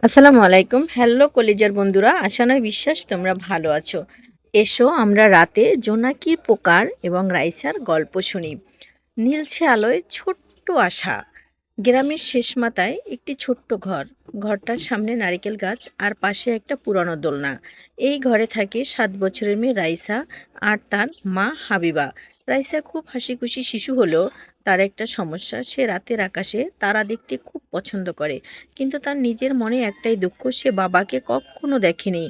আসসালামু আলাইকুম। হ্যালো কলিজার বন্ধুরা, আশা নয় বিশ্বাস তোমরা ভালো আছো। এসো আমরা রাতে জোনাকি পোকার এবং রাইসার গল্প শুনি। নীলছে আলোয় ছোট্ট আশা। গ্রামের শেষ মাথায় একটি ছোট্ট ঘর। ঘরটার সামনে নারিকেল গাছ আর পাশে একটা পুরানো দোলনা। এই ঘরে থাকে 7 বছরের মেয়ে রাইসা আর তার মা হাবিবা। রাইসা খুব হাসি খুশি শিশু হলেও তার একটা সমস্যা, সে রাতের আকাশে তারা দেখতে খুব পছন্দ করে। কিন্তু তার নিজের মনে একটাই দুঃখ, সে বাবাকে কখনো দেখেনি।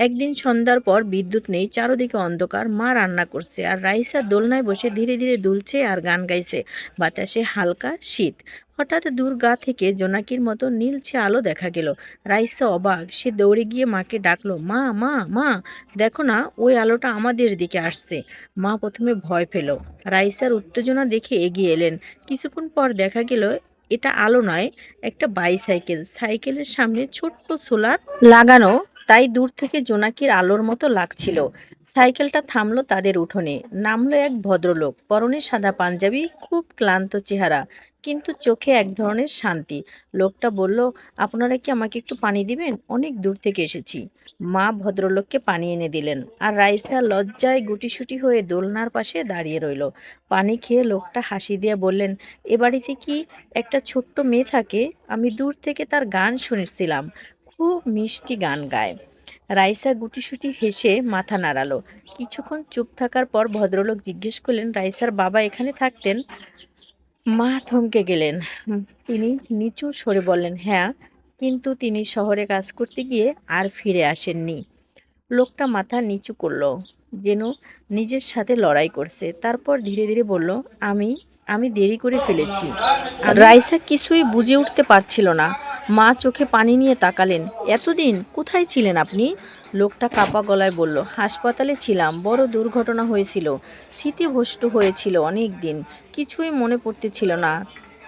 একদিন সন্ধ্যার পর বিদ্যুৎ নেই, চারদিকে অন্ধকার। মা রান্না করছে আর রাইসা দোলনায় বসে ধীরে ধীরে দুলছে আর গান গাইছে। বাতাসে হালকা শীত। হঠাৎ দূর গা থেকে জোনাকির মতো নীলছে আলো দেখা গেল। রাইসা অবাক, সে দৌড়ে গিয়ে মাকে ডাকলো, মা মা মা, দেখো না, ওই আলোটা আমাদের দিকে আসছে। মা প্রথমে ভয় পেল। রাইসার উত্তেজনা দেখে এগিয়ে এলেন। কিছুক্ষণ পর দেখা গেল এটা আলো নয়, একটা বাইসাইকেল। সাইকেলের সামনে ছোট্ট সোলার লাগানো, তাই দূর থেকে জোনাকির আলোর মতো লাগছিল। সাইকেলটা থামলো তাদের উঠোনে। নামলো এক ভদ্রলোক, পরনে সাদা পাঞ্জাবি, খুব ক্লান্ত চেহারা, কিন্তু চোখে এক ধরনের শান্তি। লোকটা বলল, আপনারা কি আমাকে একটু পানি দিবেন? অনেক দূর থেকে এসেছি। মা ভদ্রলোককে পানি এনে দিলেন আর রাইসা লজ্জায় গুটিসুটি হয়ে দোলনার পাশে দাঁড়িয়ে রইল। পানি খেয়ে লোকটা হাসি দিয়ে বললেন, এ বাড়িতে কি একটা ছোট্ট মেয়ে থাকে? আমি দূর থেকে তার গান শুনেছিলাম, খুব মিষ্টি গান গায়। রাইসা গুটিসুটি হেসে মাথা নাড়ালো। কিছুক্ষণ চুপ থাকার পর ভদ্রলোক জিজ্ঞেস করলেন, রাইসার বাবা এখানে থাকতেন? মা থমকে গেলেন। তিনি নিচু স্বরে বললেন, হ্যাঁ, কিন্তু তিনি শহরে কাজ করতে গিয়ে আর ফিরে আসেননি। লোকটা মাথা নিচু করলো, যেন নিজের সাথে লড়াই করছে। তারপর ধীরে ধীরে বলল, আমি আমি দেরি করে ফেলেছি। রাইসা কিছুই বুঝে উঠতে পারছিল না। মা চোখে পানি নিয়ে তাকালেন। এতদিন কোথায় ছিলেন আপনি? লোকটা কাপা গলায় বলল, হাসপাতালে ছিলাম, বড় দুর্ঘটনা হয়েছিল, স্মৃতিভ্রষ্ট হয়েছিল অনেক দিন, কিছুই মনে পড়তেছিল না।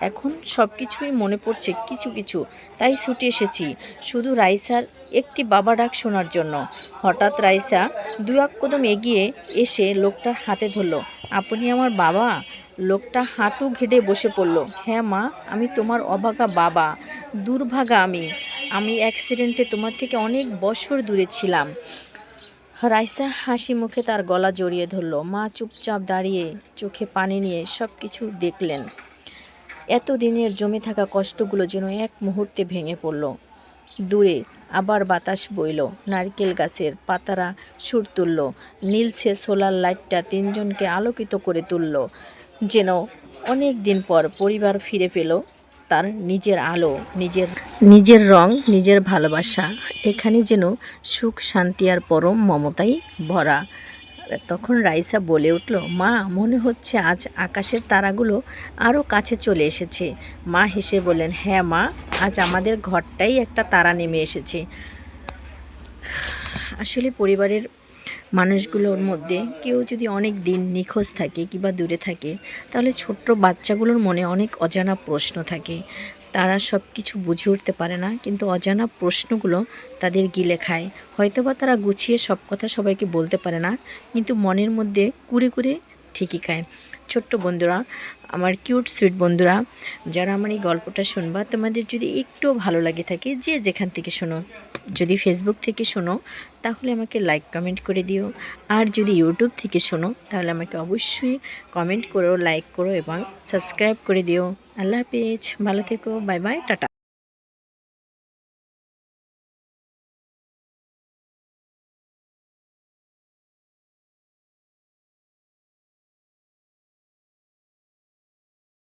এখন সব কিছুই মনে পড়ছে কিছু কিছু, তাই ছুটে এসেছি শুধু রাইসার একটি বাবা ডাক শোনার জন্য। হঠাৎ রাইসা দু এক কদম এগিয়ে এসে লোকটার হাতে ধরল, আপনি আমার বাবা? লোকটা হাঁটু ঘেঁটে বসে পড়ল। হ্যাঁ মা, আমি তোমার অভাগা বাবা, দুর্ভাগা আমি। আমি অ্যাক্সিডেন্টে তোমার থেকে অনেক বছর দূরে ছিলাম। রাইসা হাসি মুখে তার গলা জড়িয়ে ধরল। মা চুপচাপ দাঁড়িয়ে চোখে পানি নিয়ে সব কিছু দেখলেন। এতদিনের জমে থাকা কষ্টগুলো যেন এক মুহূর্তে ভেঙে পড়ল। দূরে আবার বাতাস বইল, নারকেল গাছের পাতারা সুর তুলল, নীলছে সোলার লাইটটা তিনজনকে আলোকিত করে তুলল। যেন অনেক দিন পর পরিবার ফিরে পেল তার নিজের আলো, নিজের নিজের রং, নিজের ভালোবাসা। এখানে যেন সুখ, শান্তি আর পরম মমতাই ভরা। তখন রাইসা বলে উঠল, মা, মনে হচ্ছে আজ আকাশের তারাগুলো আরও কাছে চলে এসেছে। মা হেসে বললেন, হ্যাঁ মা, আজ আমাদের ঘরটাই একটা তারা নেমে এসেছে। আসলে পরিবারের মানুষগুলোর মধ্যে কেউ যদি অনেক দিন নিখোঁজ থাকে কিংবা দূরে থাকে, তাহলে ছোট্ট বাচ্চাগুলোর মনে অনেক অজানা প্রশ্ন থাকে। তারা সব কিছু বুঝে উঠতে পারে না, কিন্তু অজানা প্রশ্নগুলো তাদের গিলে খায়। হয়তোবা তারা গুছিয়ে সব কথা সবাইকে বলতে পারে না, কিন্তু মনের মধ্যে কুরে কুরে ঠিকই খায়। ছোট্ট বন্ধুরা, আমার কিউট সুইট বন্ধুরা, যারা আমার এই গল্পটা শুনবা, তোমাদের যদি একটুও ভালো লাগে থাকে, যে যেখান থেকে শোনো, যদি ফেসবুক থেকে শোনো তাহলে আমাকে লাইক কমেন্ট করে দিও, আর যদি ইউটিউব থেকে শোনো তাহলে আমাকে অবশ্যই কমেন্ট করো, লাইক করো এবং সাবস্ক্রাইব করে দিও। আল্লাহ হাফেজ, ভালো থেকো, বাই বাই, টাটা।